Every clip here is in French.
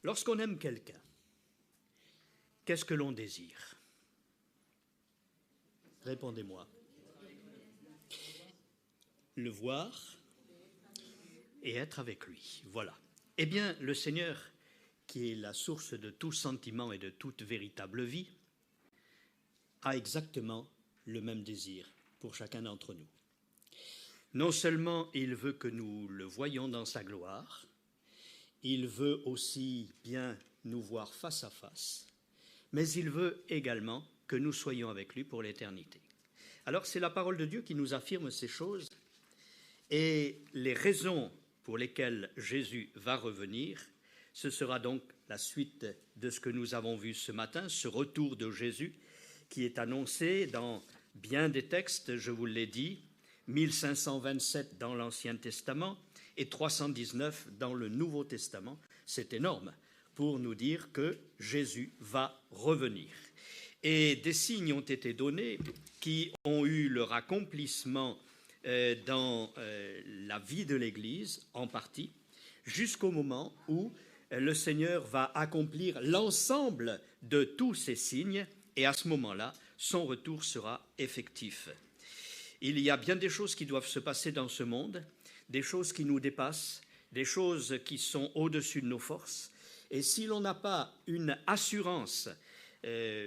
Lorsqu'on aime quelqu'un, qu'est-ce que l'on désire? Répondez-moi. Le voir et être avec lui. Voilà. Eh bien, le Seigneur, qui est la source de tout sentiment et de toute véritable vie, a exactement le même désir pour chacun d'entre nous. Non seulement il veut que nous le voyions dans sa gloire, il veut aussi bien nous voir face à face, mais il veut également que nous soyons avec lui pour l'éternité. Alors c'est la parole de Dieu qui nous affirme ces choses, et les raisons pour lesquelles Jésus va revenir, ce sera donc la suite de ce que nous avons vu ce matin, ce retour de Jésus qui est annoncé dans bien des textes, je vous l'ai dit, 1527 dans l'Ancien Testament et 319 dans le Nouveau Testament. C'est énorme pour nous dire que Jésus va revenir. Et des signes ont été donnés qui ont eu leur accomplissement dans la vie de l'Église, en partie, jusqu'au moment où le Seigneur va accomplir l'ensemble de tous ces signes, et à ce moment-là, son retour sera effectif. Il y a bien des choses qui doivent se passer dans ce monde, des choses qui nous dépassent, des choses qui sont au-dessus de nos forces, et si l'on n'a pas une assurance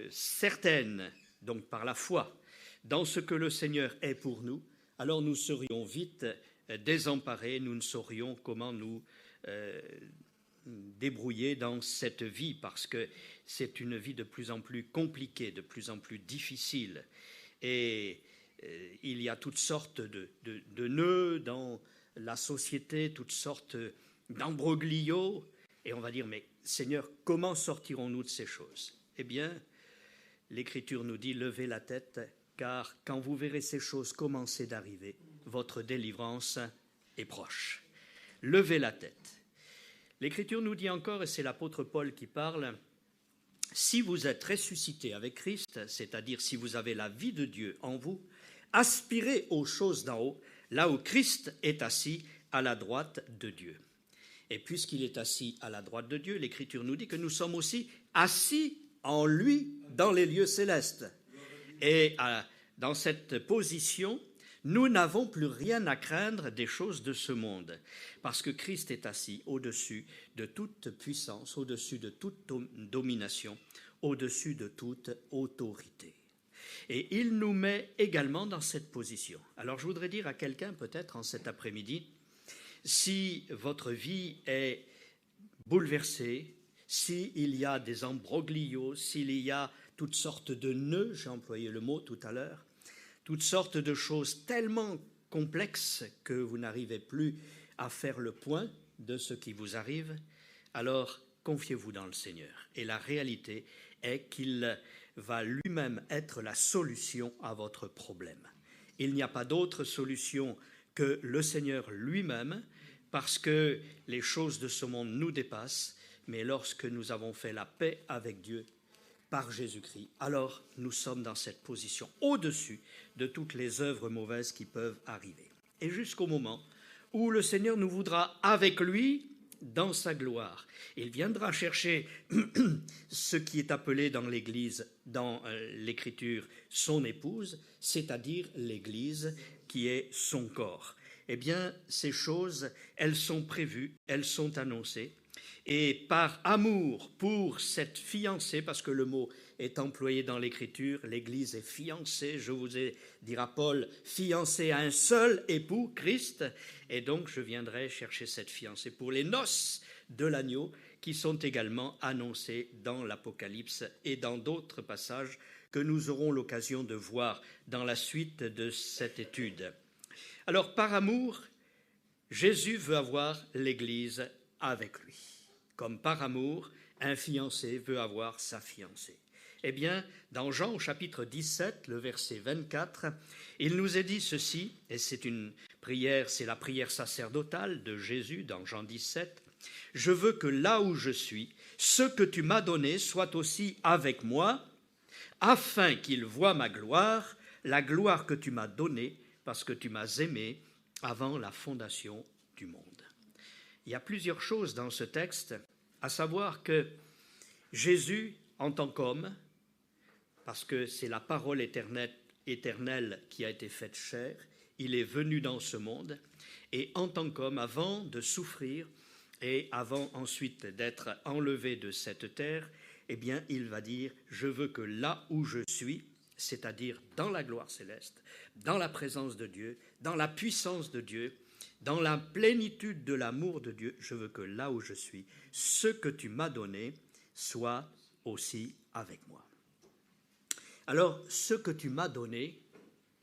certaine, donc par la foi, dans ce que le Seigneur est pour nous, alors nous serions vite désemparés, nous ne saurions comment nous débrouiller dans cette vie, parce que c'est une vie de plus en plus compliquée, de plus en plus difficile. Et il y a toutes sortes de nœuds dans la société, toutes sortes d'embroglios, et on va dire, mais Seigneur, comment sortirons-nous de ces choses? Eh bien, l'Écriture nous dit, levez la tête, car quand vous verrez ces choses commencer d'arriver, votre délivrance est proche. Levez la tête. L'Écriture nous dit encore, et c'est l'apôtre Paul qui parle, si vous êtes ressuscité avec Christ, c'est-à-dire si vous avez la vie de Dieu en vous, aspirez aux choses d'en haut, là où Christ est assis à la droite de Dieu. Et puisqu'il est assis à la droite de Dieu, l'Écriture nous dit que nous sommes aussi assis en lui dans les lieux célestes. Et dans cette position, nous n'avons plus rien à craindre des choses de ce monde, parce que Christ est assis au-dessus de toute puissance, au-dessus de toute domination, au-dessus de toute autorité. Et il nous met également dans cette position. Alors je voudrais dire à quelqu'un peut-être en cet après-midi, si votre vie est bouleversée, s'il y a des embroglios, s'il y a toutes sortes de nœuds, j'ai employé le mot tout à l'heure, toutes sortes de choses tellement complexes que vous n'arrivez plus à faire le point de ce qui vous arrive, alors confiez-vous dans le Seigneur. Et la réalité est qu'il va lui-même être la solution à votre problème. Il n'y a pas d'autre solution que le Seigneur lui-même, parce que les choses de ce monde nous dépassent, mais lorsque nous avons fait la paix avec Dieu par Jésus-Christ, alors nous sommes dans cette position au-dessus de toutes les œuvres mauvaises qui peuvent arriver. Et jusqu'au moment où le Seigneur nous voudra avec lui dans sa gloire. Il viendra chercher ce qui est appelé dans l'Église, dans l'Écriture, son épouse, c'est-à-dire l'Église qui est son corps. Eh bien, ces choses, elles sont prévues, elles sont annoncées. Et par amour pour cette fiancée, parce que le mot est employé dans l'Écriture, l'Église est fiancée, je vous ai, dira Paul, fiancée à un seul époux, Christ, et donc je viendrai chercher cette fiancée pour les noces de l'agneau, qui sont également annoncées dans l'Apocalypse et dans d'autres passages que nous aurons l'occasion de voir dans la suite de cette étude. Alors, par amour, Jésus veut avoir l'Église avec lui. Comme par amour, un fiancé veut avoir sa fiancée. Eh bien, dans Jean au chapitre 17, le verset 24, il nous est dit ceci, et c'est une prière, c'est la prière sacerdotale de Jésus dans Jean 17. « Je veux que là où je suis, ce que tu m'as donné soit aussi avec moi, afin qu'ils voient ma gloire, la gloire que tu m'as donnée, parce que tu m'as aimé avant la fondation du monde. » Il y a plusieurs choses dans ce texte à savoir que Jésus, en tant qu'homme, parce que c'est la parole éternelle qui a été faite chair, il est venu dans ce monde, et en tant qu'homme, avant de souffrir et avant ensuite d'être enlevé de cette terre, eh bien, il va dire « Je veux que là où je suis, c'est-à-dire dans la gloire céleste, dans la présence de Dieu, dans la puissance de Dieu, dans la plénitude de l'amour de Dieu, je veux que là où je suis, ce que tu m'as donné soit aussi avec moi. » Alors, ce que tu m'as donné,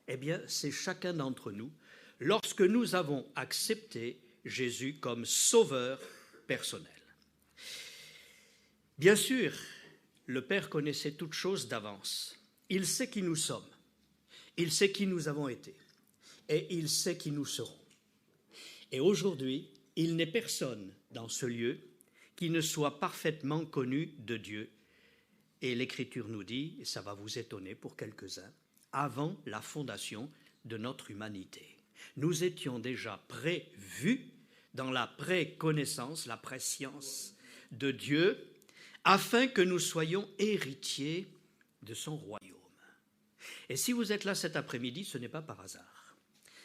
eh bien, c'est chacun d'entre nous, lorsque nous avons accepté Jésus comme sauveur personnel. Bien sûr, le Père connaissait toutes choses d'avance. Il sait qui nous sommes, il sait qui nous avons été, et il sait qui nous serons. Et aujourd'hui, il n'est personne dans ce lieu qui ne soit parfaitement connu de Dieu. Et l'Écriture nous dit, et ça va vous étonner pour quelques-uns, avant la fondation de notre humanité. Nous étions déjà prévus dans la préconnaissance, la préscience de Dieu, afin que nous soyons héritiers de son royaume. Et si vous êtes là cet après-midi, ce n'est pas par hasard.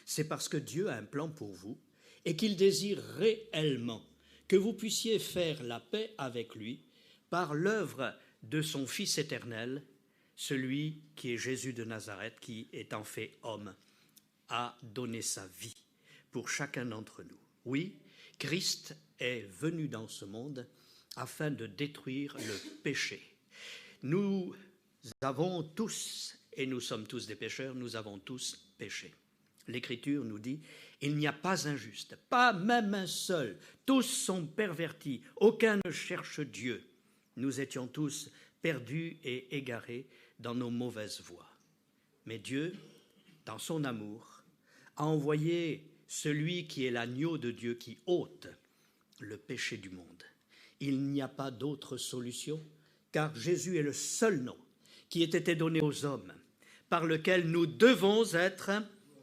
C'est parce que Dieu a un plan pour vous et qu'il désire réellement que vous puissiez faire la paix avec lui par l'œuvre de son Fils éternel, celui qui est Jésus de Nazareth, qui, étant fait homme, a donné sa vie pour chacun d'entre nous. Oui, Christ est venu dans ce monde afin de détruire le péché. Nous avons tous, et nous sommes tous des pécheurs, nous avons tous péché. L'Écriture nous dit, il n'y a pas un juste, pas même un seul. Tous sont pervertis, aucun ne cherche Dieu. Nous étions tous perdus et égarés dans nos mauvaises voies. Mais Dieu, dans son amour, a envoyé celui qui est l'agneau de Dieu qui ôte le péché du monde. Il n'y a pas d'autre solution, car Jésus est le seul nom qui ait été donné aux hommes, par lequel nous devons être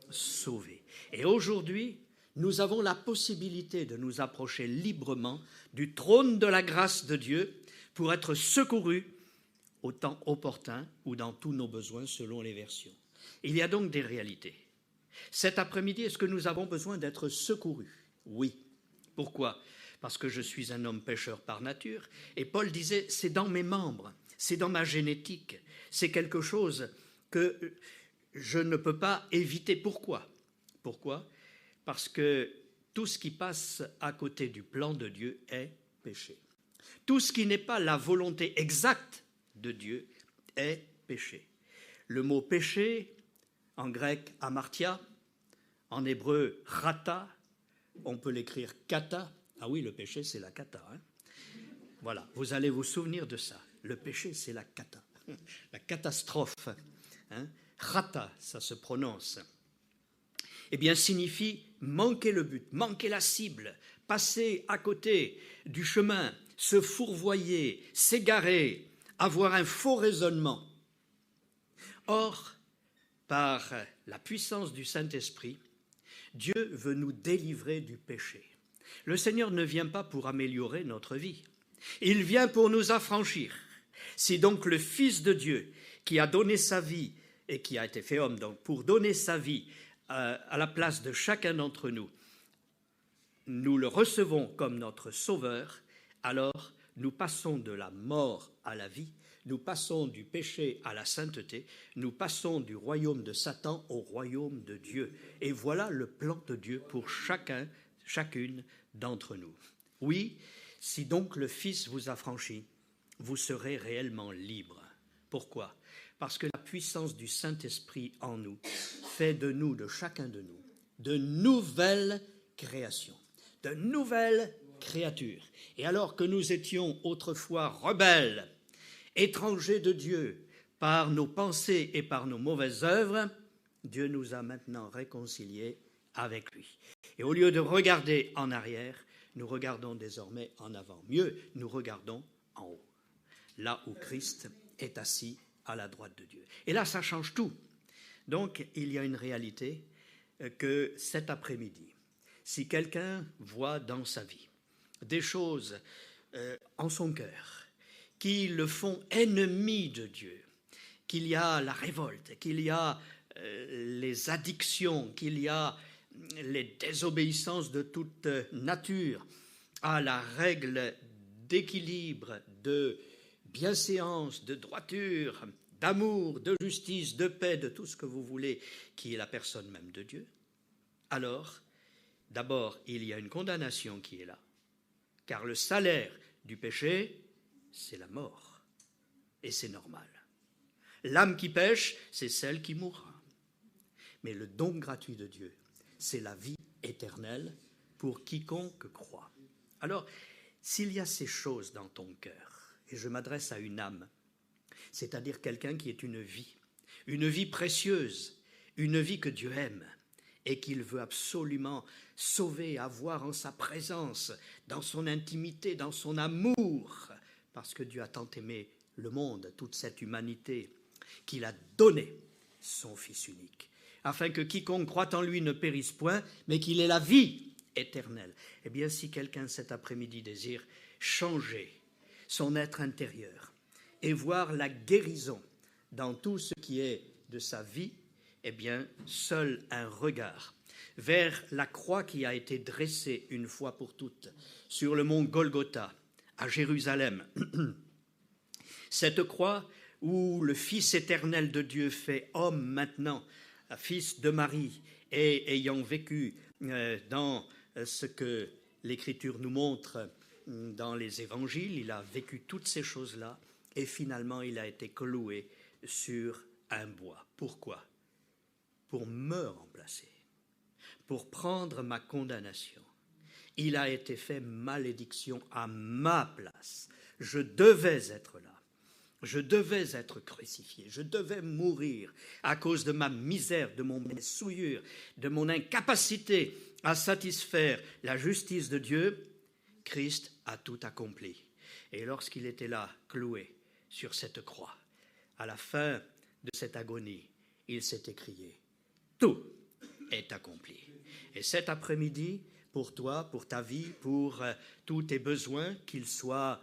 sauvés. Et aujourd'hui, nous avons la possibilité de nous approcher librement du trône de la grâce de Dieu pour être secourus au temps opportun ou dans tous nos besoins selon les versions. Il y a donc des réalités. Cet après-midi, est-ce que nous avons besoin d'être secourus? Oui. Pourquoi? Parce que je suis un homme pécheur par nature. Et Paul disait, c'est dans mes membres, c'est dans ma génétique, c'est quelque chose que je ne peux pas éviter. Pourquoi? Pourquoi? Parce que tout ce qui passe à côté du plan de Dieu est péché. Tout ce qui n'est pas la volonté exacte de Dieu est péché. Le mot péché, en grec amartia, en hébreu rata, on peut l'écrire kata. Ah oui, le péché, c'est la kata. Hein. Voilà, vous allez vous souvenir de ça. Le péché, c'est la kata, la catastrophe. Hein. Rata, ça se prononce. Eh bien, signifie manquer le but, manquer la cible, passer à côté du chemin, se fourvoyer, s'égarer, avoir un faux raisonnement. Or, par la puissance du Saint-Esprit, Dieu veut nous délivrer du péché. Le Seigneur ne vient pas pour améliorer notre vie, il vient pour nous affranchir. Si donc le Fils de Dieu, qui a donné sa vie et qui a été fait homme, donc pour donner sa vie à la place de chacun d'entre nous, nous le recevons comme notre Sauveur, alors nous passons de la mort à la vie, nous passons du péché à la sainteté, nous passons du royaume de Satan au royaume de Dieu. Et voilà le plan de Dieu pour chacune d'entre nous. Oui, si donc le Fils vous affranchit, vous serez réellement libre. Pourquoi? Parce que la puissance du Saint-Esprit en nous fait de nous, de chacun de nous, de nouvelles créations, de nouvelles créatures. Et alors que nous étions autrefois rebelles, étrangers de Dieu, par nos pensées et par nos mauvaises œuvres, Dieu nous a maintenant réconciliés avec lui. Et au lieu de regarder en arrière, nous regardons désormais en avant. Mieux, nous regardons en haut, là où Christ est assis à la droite de Dieu. Et là, ça change tout. Donc, il y a une réalité que cet après-midi, si quelqu'un voit dans sa vie des choses en son cœur, qui le font ennemi de Dieu, qu'il y a la révolte, qu'il y a les addictions, qu'il y a les désobéissances de toute nature à la règle d'équilibre, de bienséance, de droiture, d'amour, de justice, de paix, de tout ce que vous voulez, qui est la personne même de Dieu, alors, d'abord, il y a une condamnation qui est là, car le salaire du péché, c'est la mort, et c'est normal. L'âme qui pêche, c'est celle qui mourra. Mais le don gratuit de Dieu, c'est la vie éternelle pour quiconque croit. Alors, s'il y a ces choses dans ton cœur, et je m'adresse à une âme, c'est-à-dire quelqu'un qui est une vie précieuse, une vie que Dieu aime et qu'il veut absolument sauver, avoir en sa présence, dans son intimité, dans son amour, parce que Dieu a tant aimé le monde, toute cette humanité, qu'il a donné son Fils unique, afin que quiconque croit en lui ne périsse point, mais qu'il ait la vie éternelle. Eh bien, si quelqu'un cet après-midi désire changer son être intérieur et voir la guérison dans tout ce qui est de sa vie, eh bien, seul un regard vers la croix qui a été dressée une fois pour toutes sur le mont Golgotha, à Jérusalem, cette croix où le Fils éternel de Dieu fait homme maintenant, fils de Marie, et ayant vécu dans ce que l'Écriture nous montre dans les évangiles, il a vécu toutes ces choses-là, et finalement il a été cloué sur un bois. Pourquoi? Pour me remplacer, pour prendre ma condamnation. Il a été fait malédiction à ma place. Je devais être là. Je devais être crucifié. Je devais mourir à cause de ma misère, de mon souillure, de mon incapacité à satisfaire la justice de Dieu. Christ a tout accompli. Et lorsqu'il était là, cloué sur cette croix, à la fin de cette agonie, il s'est écrié « Tout est accompli ». Et cet après-midi, pour toi, pour ta vie, pour tous tes besoins, qu'ils soient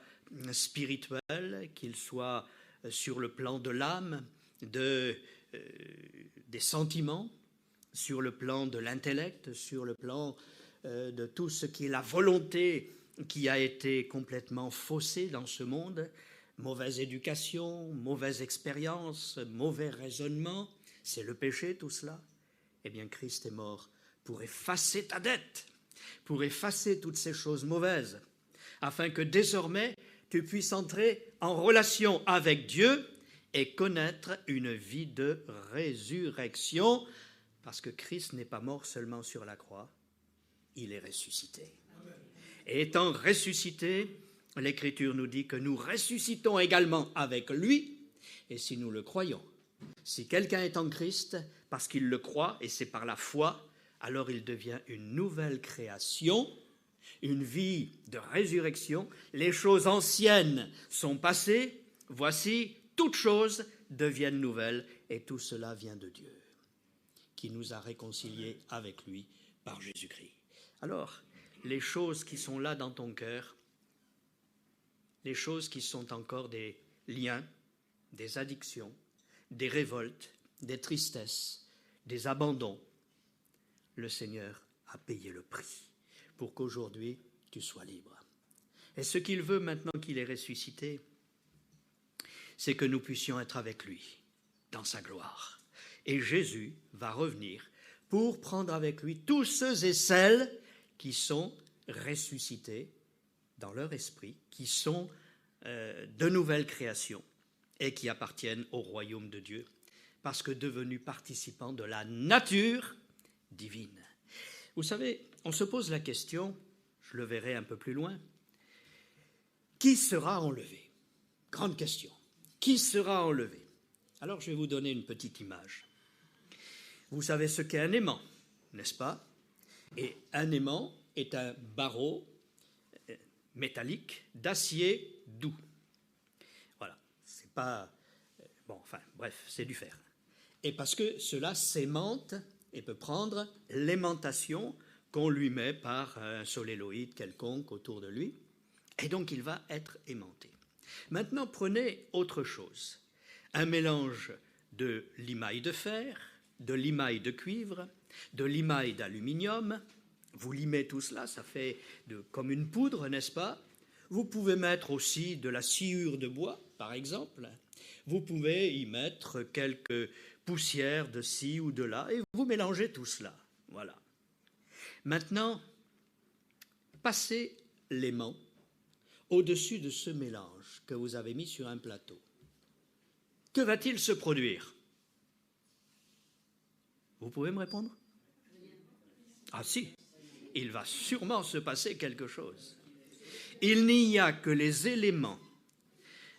spirituels, qu'ils soient sur le plan de l'âme, des sentiments, sur le plan de l'intellect, sur le plan de tout ce qui est la volonté qui a été complètement faussée dans ce monde, mauvaise éducation, mauvaise expérience, mauvais raisonnement, c'est le péché tout cela. Eh bien, Christ est mort pour effacer ta dette, pour effacer toutes ces choses mauvaises, afin que désormais tu puisses entrer en relation avec Dieu et connaître une vie de résurrection, parce que Christ n'est pas mort seulement sur la croix, il est ressuscité. Et étant ressuscité, l'Écriture nous dit que nous ressuscitons également avec lui, et si nous le croyons, si quelqu'un est en Christ, parce qu'il le croit, et c'est par la foi, alors il devient une nouvelle création, une vie de résurrection. Les choses anciennes sont passées, voici, toutes choses deviennent nouvelles, et tout cela vient de Dieu, qui nous a réconciliés avec lui par Jésus-Christ. Alors, les choses qui sont là dans ton cœur, les choses qui sont encore des liens, des addictions, des révoltes, des tristesses, des abandons, le Seigneur a payé le prix pour qu'aujourd'hui tu sois libre. Et ce qu'il veut maintenant qu'il est ressuscité, c'est que nous puissions être avec lui dans sa gloire. Et Jésus va revenir pour prendre avec lui tous ceux et celles qui sont ressuscités dans leur esprit, qui sont de nouvelles créations et qui appartiennent au royaume de Dieu, parce que devenus participants de la nature divine. Vous savez, on se pose la question, je le verrai un peu plus loin, qui sera enlevé? Grande question. Qui sera enlevé? Alors je vais vous donner une petite image. Vous savez ce qu'est un aimant, n'est-ce pas? Et un aimant est un barreau métallique d'acier doux. Voilà, c'est pas... Bon, enfin, bref, c'est du fer. Et parce que cela s'aimante et peut prendre l'aimantation qu'on lui met par un solénoïde quelconque autour de lui. Et donc il va être aimanté. Maintenant, prenez autre chose. Un mélange de limaille de fer, de limaille de cuivre, de limaille d'aluminium. Vous limez tout cela, ça fait comme une poudre, n'est-ce pas? Vous pouvez mettre aussi de la sciure de bois, par exemple. Vous pouvez y mettre quelques poussières de ci ou de là, et vous mélangez tout cela. Voilà. Maintenant, passez l'aimant au-dessus de ce mélange que vous avez mis sur un plateau. Que va-t-il se produire? Vous pouvez me répondre? Ah si, il va sûrement se passer quelque chose. Il n'y a que les éléments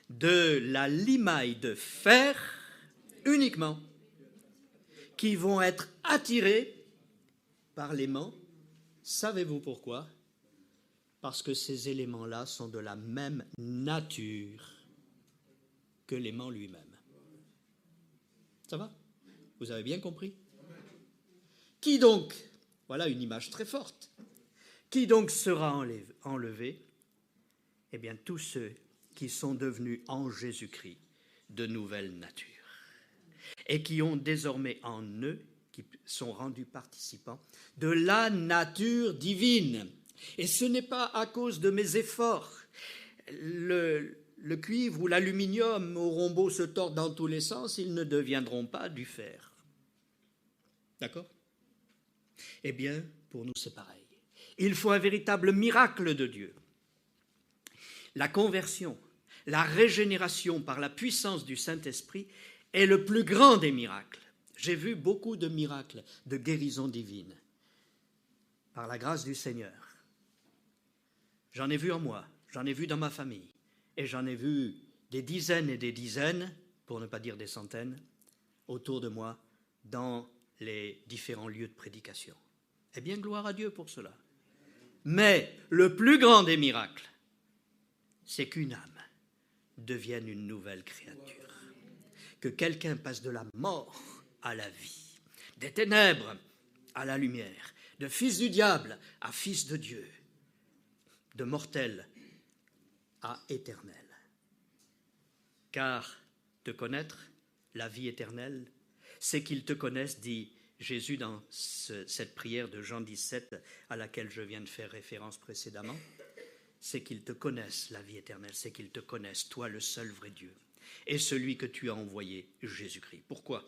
de la limaille de fer uniquement qui vont être attirés par l'aimant. Savez-vous pourquoi? Parce que ces éléments-là sont de la même nature que l'aimant lui-même. Ça va? Vous avez bien compris? Qui donc, voilà une image très forte, qui donc sera enlevé? Eh bien, tous ceux qui sont devenus en Jésus-Christ de nouvelle nature et qui ont désormais en eux, qui sont rendus participants de la nature divine. Et ce n'est pas à cause de mes efforts. Le cuivre ou l'aluminium auront beau se tordre dans tous les sens, ils ne deviendront pas du fer. D'accord? Eh bien, pour nous, c'est pareil. Il faut un véritable miracle de Dieu. La conversion, la régénération par la puissance du Saint-Esprit est le plus grand des miracles. J'ai vu beaucoup de miracles de guérison divine par la grâce du Seigneur. J'en ai vu en moi, j'en ai vu dans ma famille, et j'en ai vu des dizaines et des dizaines, pour ne pas dire des centaines, autour de moi, dans les différents lieux de prédication. Eh bien, gloire à Dieu pour cela. Mais le plus grand des miracles, c'est qu'une âme devienne une nouvelle créature. Que quelqu'un passe de la mort à la vie, des ténèbres à la lumière, de fils du diable à fils de Dieu, de mortel à éternel. Car te connaître, la vie éternelle, c'est qu'ils te connaissent, dit Jésus dans cette prière de Jean 17 à laquelle je viens de faire référence précédemment, c'est qu'ils te connaissent, la vie éternelle, c'est qu'ils te connaissent, toi le seul vrai Dieu, et celui que tu as envoyé, Jésus-Christ. Pourquoi?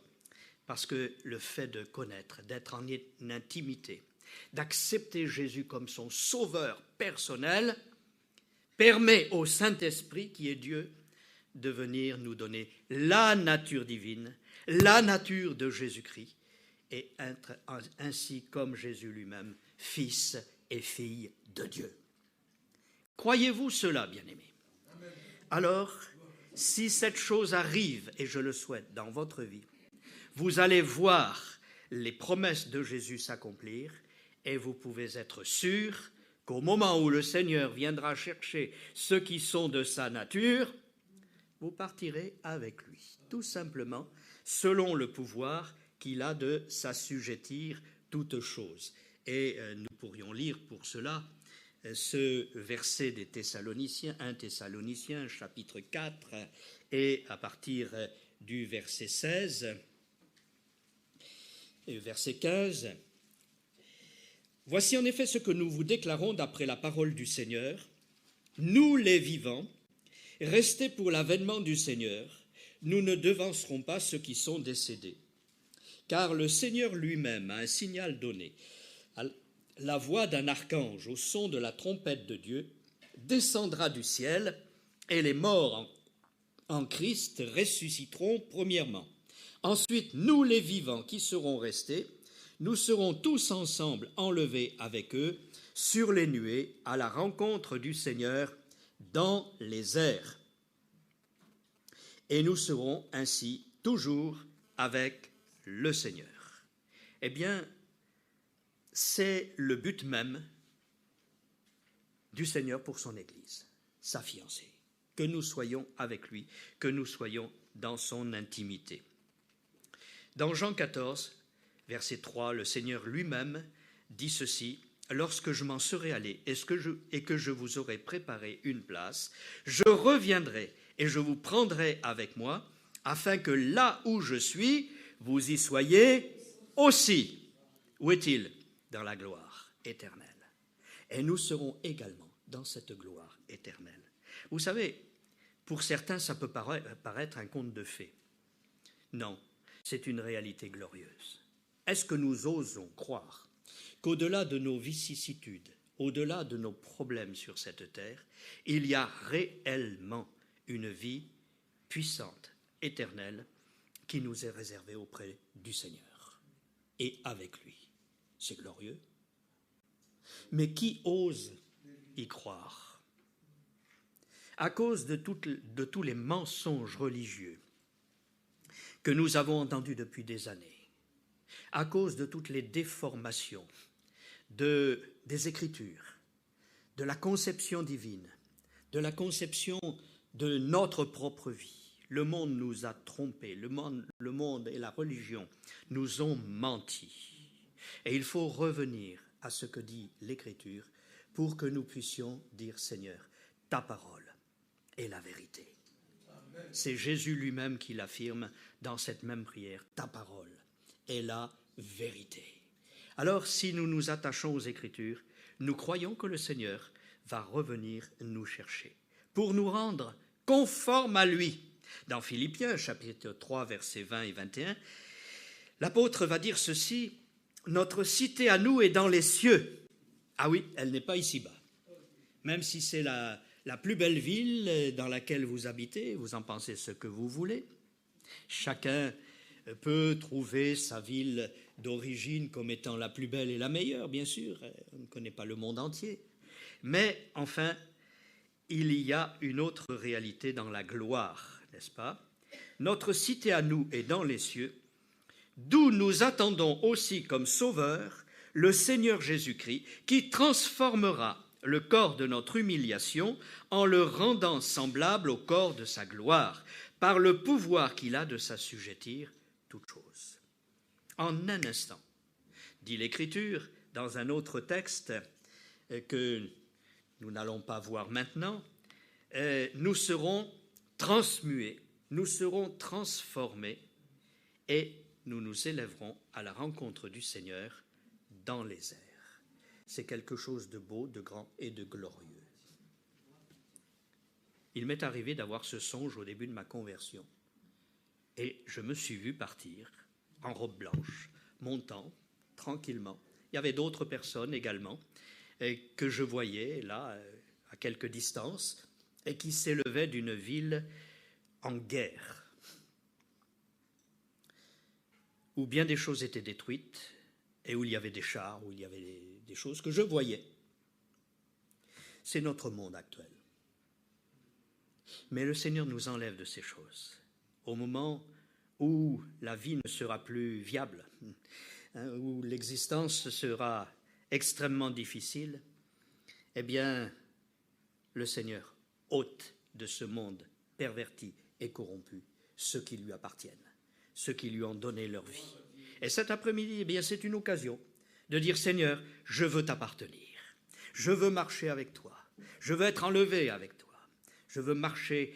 Parce que le fait de connaître, d'être en intimité, d'accepter Jésus comme son sauveur personnel, permet au Saint-Esprit, qui est Dieu, de venir nous donner la nature divine, la nature de Jésus-Christ, et être ainsi comme Jésus lui-même, fils et fille de Dieu. Croyez-vous cela, bien-aimés? Alors, si cette chose arrive, et je le souhaite dans votre vie, vous allez voir les promesses de Jésus s'accomplir, et vous pouvez être sûr qu'au moment où le Seigneur viendra chercher ceux qui sont de sa nature, vous partirez avec lui, tout simplement, selon le pouvoir qu'il a de s'assujettir toutes choses. Et nous pourrions lire pour cela ce verset des Thessaloniciens, 1 Thessaloniciens, chapitre 4, et à partir du verset 16 et verset 15. Voici en effet ce que nous vous déclarons d'après la parole du Seigneur. Nous les vivants, restés pour l'avènement du Seigneur, nous ne devancerons pas ceux qui sont décédés. Car le Seigneur lui-même a un signal donné, à la voix d'un archange, au son de la trompette de Dieu, descendra du ciel, et les morts en Christ ressusciteront premièrement. Ensuite, nous les vivants qui serons restés, nous serons tous ensemble enlevés avec eux sur les nuées à la rencontre du Seigneur dans les airs. Et nous serons ainsi toujours avec le Seigneur. Eh bien, c'est le but même du Seigneur pour son Église, sa fiancée, que nous soyons avec lui, que nous soyons dans son intimité. Dans Jean 14, verset 3, le Seigneur lui-même dit ceci, lorsque je m'en serai allé et que je vous aurai préparé une place, je reviendrai et je vous prendrai avec moi, afin que là où je suis, vous y soyez aussi. Où est-il? Dans la gloire éternelle. Et nous serons également dans cette gloire éternelle. Vous savez, pour certains, ça peut paraître un conte de fées. Non, c'est une réalité glorieuse. Est-ce que nous osons croire qu'au-delà de nos vicissitudes, au-delà de nos problèmes sur cette terre, il y a réellement une vie puissante, éternelle, qui nous est réservée auprès du Seigneur et avec lui? C'est glorieux. Mais qui ose y croire? À cause de tous les mensonges religieux que nous avons entendus depuis des années, à cause de toutes les déformations des Écritures, de la conception divine, de la conception de notre propre vie, le monde nous a trompés, le monde et la religion nous ont menti. Et il faut revenir à ce que dit l'Écriture pour que nous puissions dire, Seigneur, ta parole est la vérité. Amen. C'est Jésus lui-même qui l'affirme dans cette même prière, ta parole est la vérité. Alors, si nous nous attachons aux Écritures, nous croyons que le Seigneur va revenir nous chercher pour nous rendre conformes à lui. Dans Philippiens, chapitre 3, versets 20 et 21, l'apôtre va dire ceci: notre cité à nous est dans les cieux. Ah oui, elle n'est pas ici-bas. Même si c'est la plus belle ville dans laquelle vous habitez, vous en pensez ce que vous voulez. Chacun peut trouver sa ville d'origine comme étant la plus belle et la meilleure, bien sûr. On ne connaît pas le monde entier. Mais enfin, il y a une autre réalité dans la gloire, n'est-ce pas? Notre cité à nous est dans les cieux, d'où nous attendons aussi comme sauveur le Seigneur Jésus-Christ, qui transformera le corps de notre humiliation en le rendant semblable au corps de sa gloire, par le pouvoir qu'il a de s'assujettir toutes choses. En un instant, dit l'Écriture, dans un autre texte que nous n'allons pas voir maintenant, nous serons transmués, nous serons transformés et nous nous élèverons à la rencontre du Seigneur dans les airs. C'est quelque chose de beau, de grand et de glorieux. Il m'est arrivé d'avoir ce songe au début de ma conversion. Et je me suis vu partir en robe blanche, montant tranquillement. Il y avait d'autres personnes également que je voyais là, à quelque distance, et qui s'élevaient d'une ville en guerre, où bien des choses étaient détruites, et où il y avait des chars, où il y avait des choses que je voyais. C'est notre monde actuel. Mais le Seigneur nous enlève de ces choses. Au moment où la vie ne sera plus viable, où l'existence sera extrêmement difficile, eh bien, le Seigneur ôte de ce monde perverti et corrompu ceux qui lui appartiennent, ceux qui lui ont donné leur vie. Et cet après-midi, eh bien, c'est une occasion de dire, Seigneur, je veux t'appartenir, je veux marcher avec toi, je veux être enlevé avec toi, je veux marcher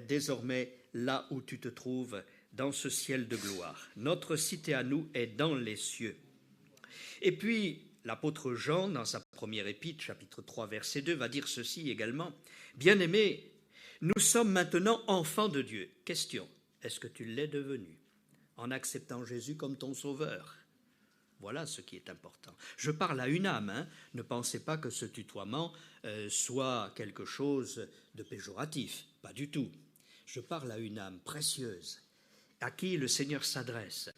désormais là où tu te trouves, dans ce ciel de gloire. Notre cité à nous est dans les cieux. Et puis, l'apôtre Jean, dans sa première épître, chapitre 3, verset 2, va dire ceci également. Bien-aimés, nous sommes maintenant enfants de Dieu. Question, est-ce que tu l'es devenu en acceptant Jésus comme ton sauveur? Voilà ce qui est important. Je parle à une âme, ne pensez pas que ce tutoiement soit quelque chose de péjoratif, pas du tout. Je parle à une âme précieuse, à qui le Seigneur s'adresse.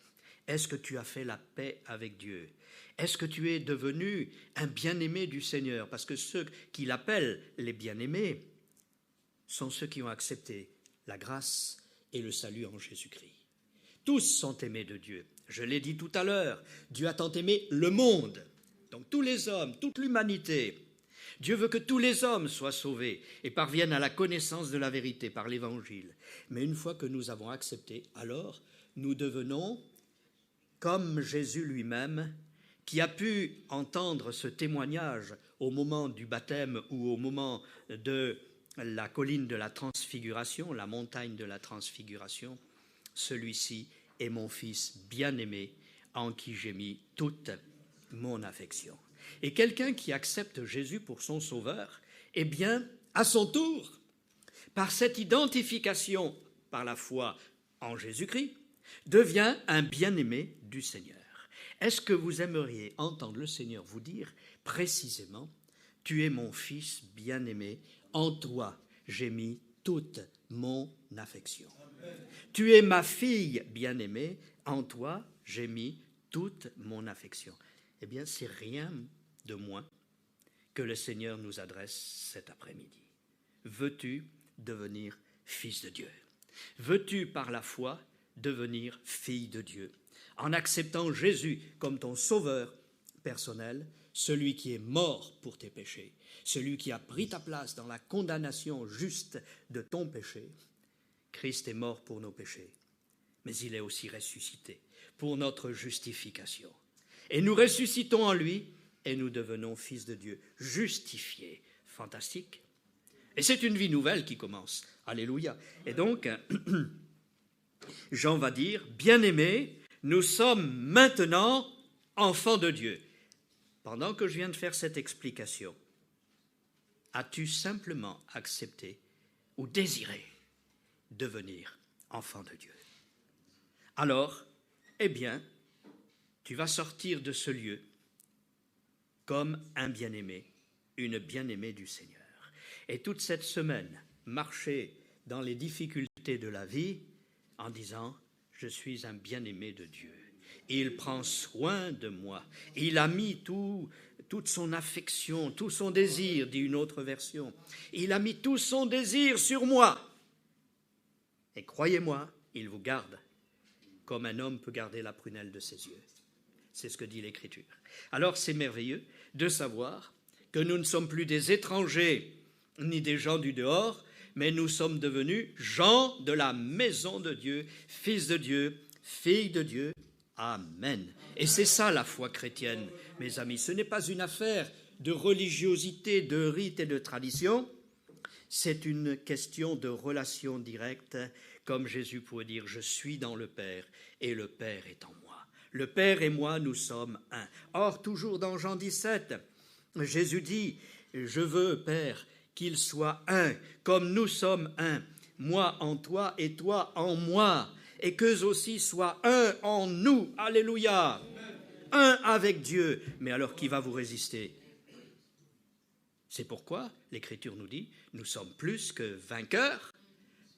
Est-ce que tu as fait la paix avec Dieu? Est-ce que tu es devenu un bien-aimé du Seigneur? Parce que ceux qui l'appellent les bien-aimés sont ceux qui ont accepté la grâce et le salut en Jésus-Christ. Tous sont aimés de Dieu. Je l'ai dit tout à l'heure, Dieu a tant aimé le monde, donc tous les hommes, toute l'humanité. Dieu veut que tous les hommes soient sauvés et parviennent à la connaissance de la vérité par l'Évangile. Mais une fois que nous avons accepté, alors nous devenons comme Jésus lui-même, qui a pu entendre ce témoignage au moment du baptême ou au moment de la colline de la transfiguration, la montagne de la transfiguration, celui-ci est mon fils bien-aimé en qui j'ai mis toute mon affection. Et quelqu'un qui accepte Jésus pour son sauveur, eh bien, à son tour, par cette identification par la foi en Jésus-Christ, devient un bien-aimé du Seigneur. Est-ce que vous aimeriez entendre le Seigneur vous dire précisément « Tu es mon fils bien-aimé, en toi j'ai mis toute mon affection. Tu es ma fille bien-aimée, en toi j'ai mis toute mon affection. » Eh bien, c'est rien de moins que le Seigneur nous adresse cet après-midi. Veux-tu devenir fils de Dieu? Veux-tu, par la foi, devenir fille de Dieu, en acceptant Jésus comme ton sauveur personnel, celui qui est mort pour tes péchés, celui qui a pris ta place dans la condamnation juste de ton péché? Christ est mort pour nos péchés, mais il est aussi ressuscité pour notre justification. Et nous ressuscitons en lui et nous devenons fils de Dieu, justifiés. Fantastique. Et c'est une vie nouvelle qui commence. Alléluia. Et donc, Jean va dire, bien-aimés, nous sommes maintenant enfants de Dieu. Pendant que je viens de faire cette explication, as-tu simplement accepté ou désiré devenir enfant de Dieu? Alors, eh bien, tu vas sortir de ce lieu comme un bien-aimé, une bien-aimée du Seigneur. Et toute cette semaine, marcher dans les difficultés de la vie en disant « Je suis un bien-aimé de Dieu. Il prend soin de moi. Il a mis toute son affection, tout son désir, dit une autre version. Il a mis tout son désir sur moi. Et croyez-moi, il vous garde comme un homme peut garder la prunelle de ses yeux. » C'est ce que dit l'Écriture. Alors c'est merveilleux de savoir que nous ne sommes plus des étrangers ni des gens du dehors, mais nous sommes devenus gens de la maison de Dieu, fils de Dieu, filles de Dieu. Amen. Et c'est ça la foi chrétienne, mes amis. Ce n'est pas une affaire de religiosité, de rite et de tradition. C'est une question de relation directe, comme Jésus pourrait dire « Je suis dans le Père et le Père est en moi ». Le Père et moi, nous sommes un. Or, toujours dans Jean 17, Jésus dit « Je veux, Père, qu'ils soient un, comme nous sommes un, moi en toi et toi en moi, et qu'eux aussi soient un en nous. » Alléluia. Un avec Dieu. Mais alors, qui va vous résister? C'est pourquoi l'Écriture nous dit « Nous sommes plus que vainqueurs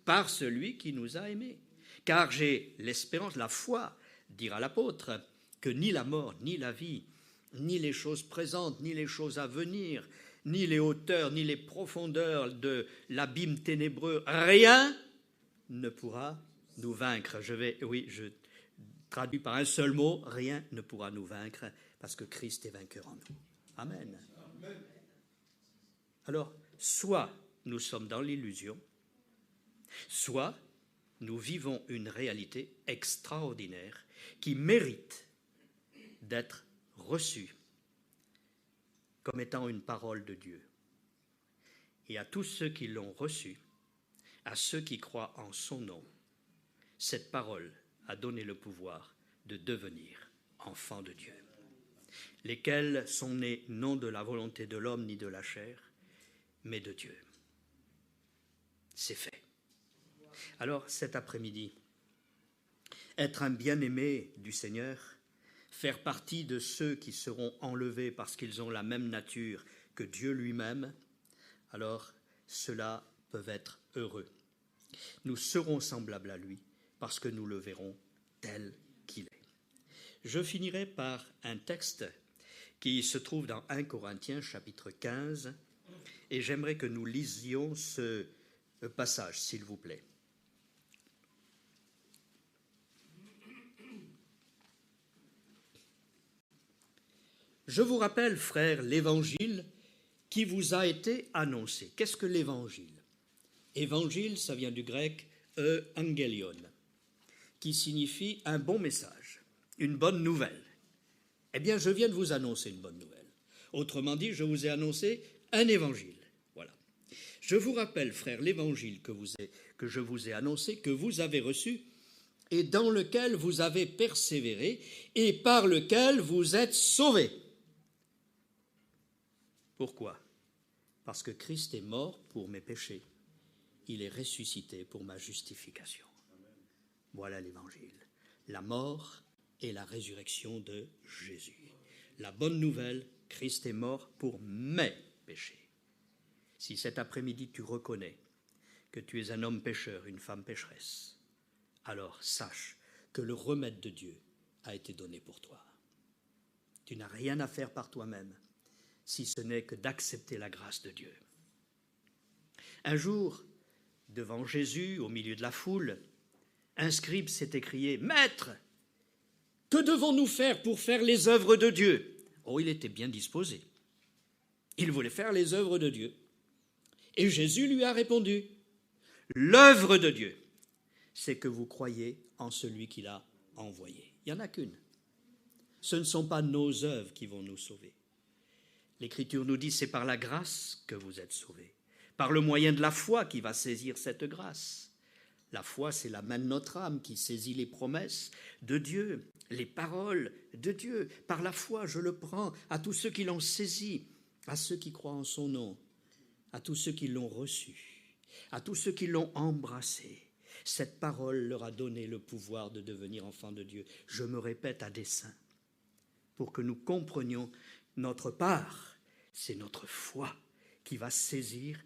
par celui qui nous a aimés. » Car j'ai l'espérance, la foi, dira l'apôtre, que ni la mort, ni la vie, ni les choses présentes, ni les choses à venir, ni les hauteurs, ni les profondeurs de l'abîme ténébreux, rien ne pourra nous vaincre. Je traduis par un seul mot, rien ne pourra nous vaincre, parce que Christ est vainqueur en nous. Amen. Alors, soit nous sommes dans l'illusion, soit nous vivons une réalité extraordinaire qui mérite d'être reçue comme étant une parole de Dieu. Et à tous ceux qui l'ont reçue, à ceux qui croient en son nom, cette parole a donné le pouvoir de devenir enfants de Dieu, lesquels sont nés non de la volonté de l'homme ni de la chair, mais de Dieu. C'est fait. Alors, cet après-midi, être un bien-aimé du Seigneur, faire partie de ceux qui seront enlevés parce qu'ils ont la même nature que Dieu lui-même, alors ceux-là peuvent être heureux. Nous serons semblables à lui parce que nous le verrons tel qu'il est. Je finirai par un texte qui se trouve dans 1 Corinthiens chapitre 15 et j'aimerais que nous lisions ce passage, s'il vous plaît. Je vous rappelle, frères, l'évangile qui vous a été annoncé. Qu'est-ce que l'évangile? Évangile, ça vient du grec evangelion, qui signifie un bon message, une bonne nouvelle. Eh bien, je viens de vous annoncer une bonne nouvelle. Autrement dit, je vous ai annoncé un évangile. Voilà. Je vous rappelle, frères, l'évangile que je vous ai annoncé, que vous avez reçu, et dans lequel vous avez persévéré, et par lequel vous êtes sauvés. Pourquoi? Parce que Christ est mort pour mes péchés. Il est ressuscité pour ma justification. Voilà l'évangile. La mort et la résurrection de Jésus. La bonne nouvelle, Christ est mort pour mes péchés. Si cet après-midi tu reconnais que tu es un homme pécheur, une femme pécheresse, alors sache que le remède de Dieu a été donné pour toi. Tu n'as rien à faire par toi-même, si ce n'est que d'accepter la grâce de Dieu. Un jour, devant Jésus, au milieu de la foule, un scribe s'est écrié « Maître, que devons-nous faire pour faire les œuvres de Dieu ?» Oh, il était bien disposé. Il voulait faire les œuvres de Dieu. Et Jésus lui a répondu « L'œuvre de Dieu, c'est que vous croyez en celui qui l'a envoyé. » Il n'y en a qu'une. Ce ne sont pas nos œuvres qui vont nous sauver. L'Écriture nous dit « C'est par la grâce que vous êtes sauvés. » Par le moyen de la foi qui va saisir cette grâce. La foi, c'est la main de notre âme qui saisit les promesses de Dieu, les paroles de Dieu. Par la foi, je le prends à tous ceux qui l'ont saisi, à ceux qui croient en son nom, à tous ceux qui l'ont reçu, à tous ceux qui l'ont embrassé. Cette parole leur a donné le pouvoir de devenir enfants de Dieu. Je me répète à dessein, pour que nous comprenions notre part. C'est notre foi qui va saisir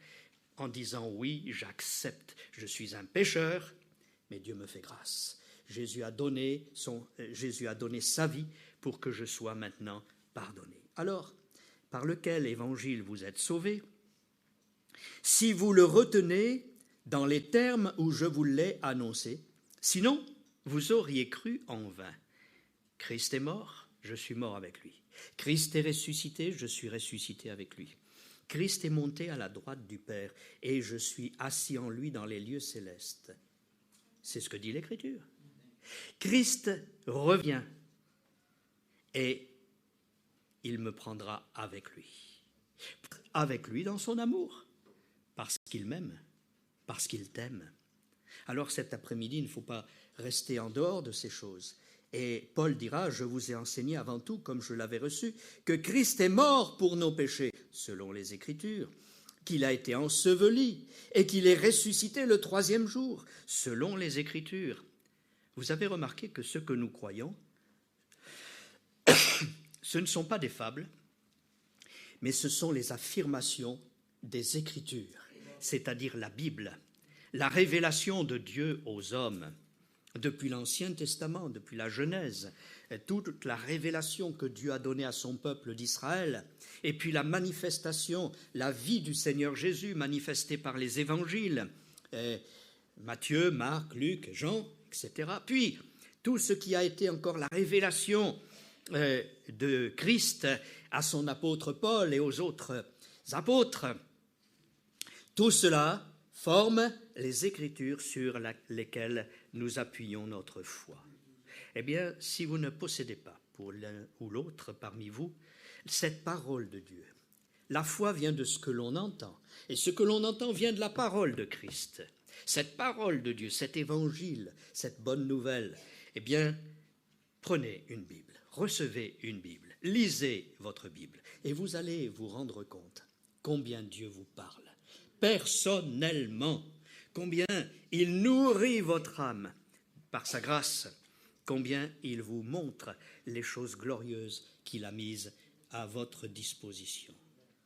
en disant « Oui, j'accepte, je suis un pécheur, mais Dieu me fait grâce. » Jésus a donné sa vie pour que je sois maintenant pardonné. Alors, par lequel évangile vous êtes sauvés, si vous le retenez dans les termes où je vous l'ai annoncé, sinon vous auriez cru en vain. Christ est mort, je suis mort avec lui. Christ est ressuscité, je suis ressuscité avec lui. Christ est monté à la droite du Père et je suis assis en lui dans les lieux célestes. C'est ce que dit l'Écriture. Christ revient et il me prendra avec lui dans son amour, parce qu'il m'aime, parce qu'il t'aime. Alors cet après-midi, il ne faut pas rester en dehors de ces choses. Et Paul dira, je vous ai enseigné avant tout, comme je l'avais reçu, que Christ est mort pour nos péchés, selon les Écritures, qu'il a été enseveli et qu'il est ressuscité le 3e jour, selon les Écritures. Vous avez remarqué que ce que nous croyons, ce ne sont pas des fables, mais ce sont les affirmations des Écritures, c'est-à-dire la Bible, la révélation de Dieu aux hommes. Depuis l'Ancien Testament, depuis la Genèse, toute la révélation que Dieu a donnée à son peuple d'Israël, et puis la manifestation, la vie du Seigneur Jésus manifestée par les évangiles, Matthieu, Marc, Luc, Jean, etc. Puis tout ce qui a été encore la révélation de Christ à son apôtre Paul et aux autres apôtres, tout cela forme les Écritures sur lesquelles nous appuyons notre foi. Eh bien, si vous ne possédez pas, pour l'un ou l'autre parmi vous, cette parole de Dieu, la foi vient de ce que l'on entend, et ce que l'on entend vient de la parole de Christ. Cette parole de Dieu, cet évangile, cette bonne nouvelle, eh bien, prenez une Bible, recevez une Bible, lisez votre Bible, et vous allez vous rendre compte combien Dieu vous parle. Personnellement, combien il nourrit votre âme par sa grâce, combien il vous montre les choses glorieuses qu'il a mises à votre disposition.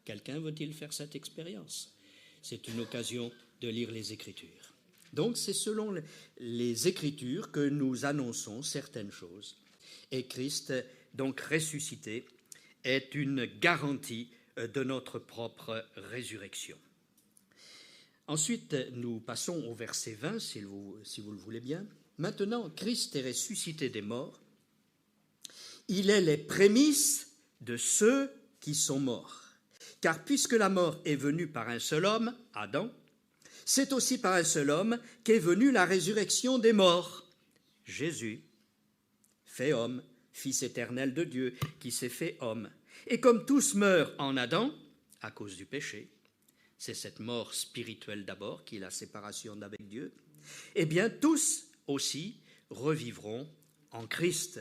Quelqu'un veut-il faire cette expérience? C'est une occasion de lire les Écritures. Donc c'est selon les Écritures que nous annonçons certaines choses. Et Christ, donc ressuscité, est une garantie de notre propre résurrection. Ensuite, nous passons au verset 20, si vous le voulez bien. Maintenant, Christ est ressuscité des morts. Il est les prémices de ceux qui sont morts. Car puisque la mort est venue par un seul homme, Adam, c'est aussi par un seul homme qu'est venue la résurrection des morts, Jésus, fait homme, Fils éternel de Dieu, qui s'est fait homme. Et comme tous meurent en Adam, à cause du péché, c'est cette mort spirituelle d'abord qui est la séparation d'avec Dieu, eh bien tous aussi revivront en Christ.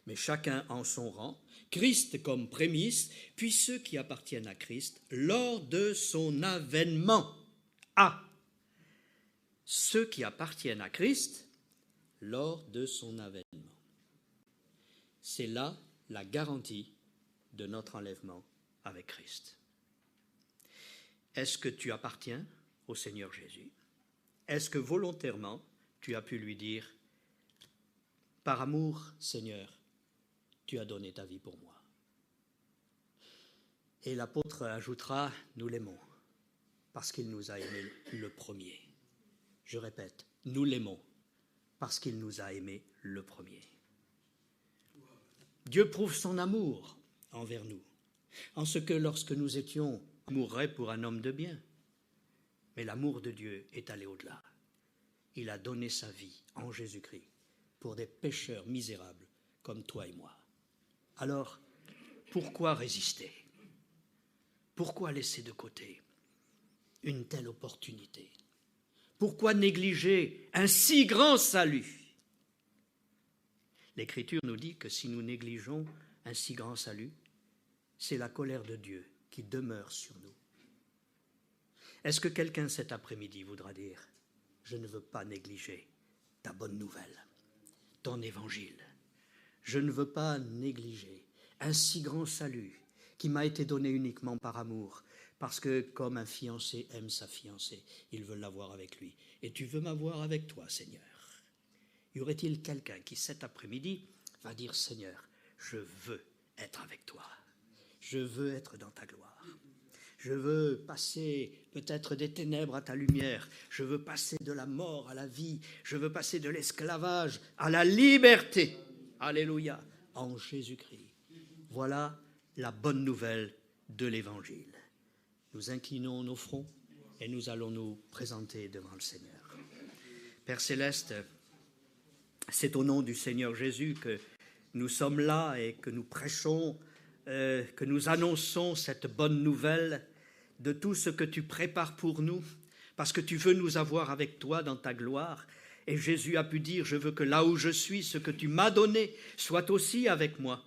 Mais chacun en son rang, Christ comme prémisse, puis ceux qui appartiennent à Christ lors de son avènement. Ah, ceux qui appartiennent à Christ lors de son avènement. C'est là la garantie de notre enlèvement avec Christ. Est-ce que tu appartiens au Seigneur Jésus? Est-ce que volontairement tu as pu lui dire, par amour, Seigneur, tu as donné ta vie pour moi? Et l'apôtre ajoutera, nous l'aimons, parce qu'il nous a aimés le premier. Je répète, nous l'aimons, parce qu'il nous a aimés le premier. Dieu prouve son amour envers nous, en ce que lorsque nous étions, on mourrait pour un homme de bien. Mais l'amour de Dieu est allé au-delà. Il a donné sa vie en Jésus-Christ pour des pécheurs misérables comme toi et moi. Alors, pourquoi résister? Pourquoi laisser de côté une telle opportunité? Pourquoi négliger un si grand salut? L'Écriture nous dit que si nous négligeons un si grand salut, c'est la colère de Dieu qui demeure sur nous. Est-ce que quelqu'un cet après-midi voudra dire « Je ne veux pas négliger ta bonne nouvelle, ton évangile. Je ne veux pas négliger un si grand salut qui m'a été donné uniquement par amour, parce que comme un fiancé aime sa fiancée, il veut l'avoir avec lui. Et tu veux m'avoir avec toi, Seigneur. » Y aurait-il quelqu'un qui cet après-midi va dire « Seigneur, je veux être avec toi. Je veux être dans ta gloire. Je veux passer peut-être des ténèbres à ta lumière. Je veux passer de la mort à la vie. Je veux passer de l'esclavage à la liberté. Alléluia, en Jésus-Christ. » Voilà la bonne nouvelle de l'Évangile. Nous inclinons nos fronts et nous allons nous présenter devant le Seigneur. Père Céleste, c'est au nom du Seigneur Jésus que nous sommes là et que nous prêchons, que nous annonçons cette bonne nouvelle de tout ce que tu prépares pour nous, parce que tu veux nous avoir avec toi dans ta gloire. Et Jésus a pu dire, je veux que là où je suis, ce que tu m'as donné soit aussi avec moi.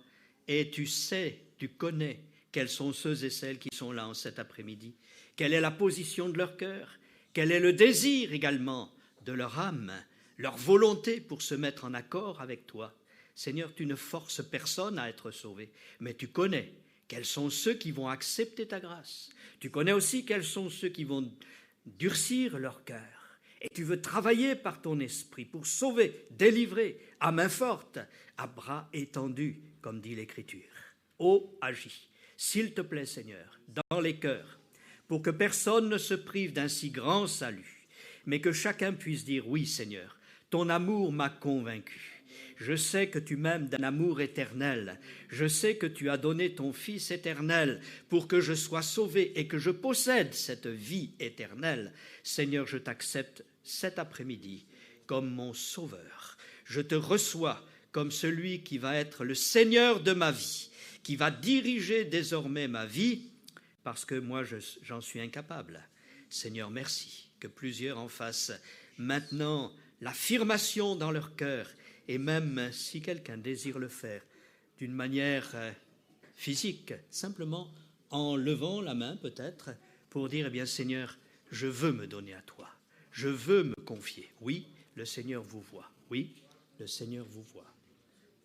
Et tu sais, tu connais quels sont ceux et celles qui sont là en cet après-midi, quelle est la position de leur cœur, quel est le désir également de leur âme, leur volonté pour se mettre en accord avec toi. Seigneur, tu ne forces personne à être sauvé, mais tu connais quels sont ceux qui vont accepter ta grâce. Tu connais aussi quels sont ceux qui vont durcir leur cœur. Et tu veux travailler par ton esprit pour sauver, délivrer, à main forte, à bras étendus, comme dit l'Écriture. Ô, agis, s'il te plaît, Seigneur, dans les cœurs, pour que personne ne se prive d'un si grand salut, mais que chacun puisse dire, oui, Seigneur, ton amour m'a convaincu. Je sais que tu m'aimes d'un amour éternel. Je sais que tu as donné ton Fils éternel pour que je sois sauvé et que je possède cette vie éternelle. Seigneur, je t'accepte cet après-midi comme mon sauveur. Je te reçois comme celui qui va être le Seigneur de ma vie, qui va diriger désormais ma vie, parce que moi, j'en suis incapable. Seigneur, merci que plusieurs en fassent maintenant l'affirmation dans leur cœur. Et même si quelqu'un désire le faire d'une manière physique, simplement en levant la main peut-être pour dire, eh bien Seigneur, je veux me donner à toi, je veux me confier. Oui, le Seigneur vous voit. Oui, le Seigneur vous voit.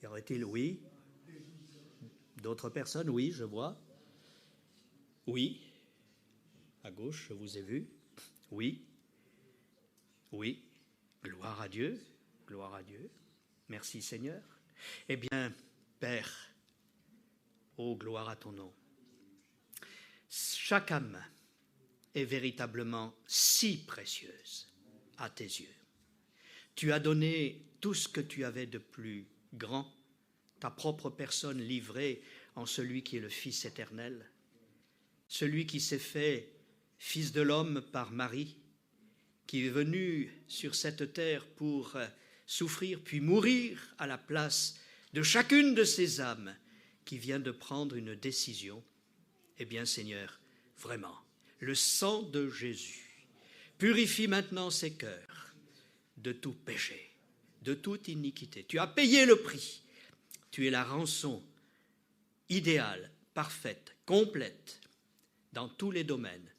Y aurait-il, oui, d'autres personnes? Oui, je vois. Oui, à gauche, je vous ai vu. Oui, oui, gloire à Dieu, gloire à Dieu. Merci Seigneur. Eh bien, Père, ô gloire à ton nom, chaque âme est véritablement si précieuse à tes yeux. Tu as donné tout ce que tu avais de plus grand, ta propre personne livrée en celui qui est le Fils éternel, celui qui s'est fait Fils de l'homme par Marie, qui est venu sur cette terre pour souffrir puis mourir à la place de chacune de ces âmes qui vient de prendre une décision. Eh bien, Seigneur, vraiment, le sang de Jésus purifie maintenant ces cœurs de tout péché, de toute iniquité. Tu as payé le prix. Tu es la rançon idéale, parfaite, complète, dans tous les domaines,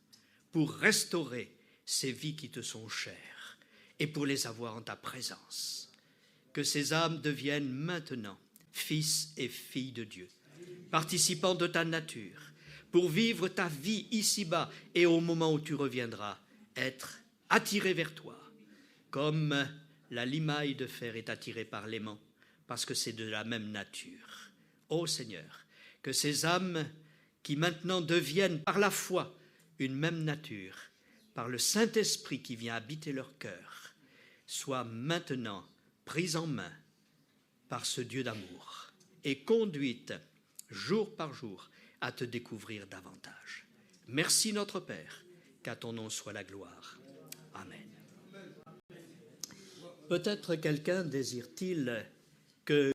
pour restaurer ces vies qui te sont chères et pour les avoir en ta présence. Que ces âmes deviennent maintenant fils et filles de Dieu, participants de ta nature, pour vivre ta vie ici-bas et au moment où tu reviendras, être attirés vers toi, comme la limaille de fer est attirée par l'aimant, parce que c'est de la même nature. Ô Seigneur, que ces âmes qui maintenant deviennent par la foi une même nature, par le Saint-Esprit qui vient habiter leur cœur, soient maintenant prises en main par ce Dieu d'amour et conduites jour par jour à te découvrir davantage. Merci notre Père, qu'à ton nom soit la gloire. Amen. Peut-être quelqu'un désire-t-il que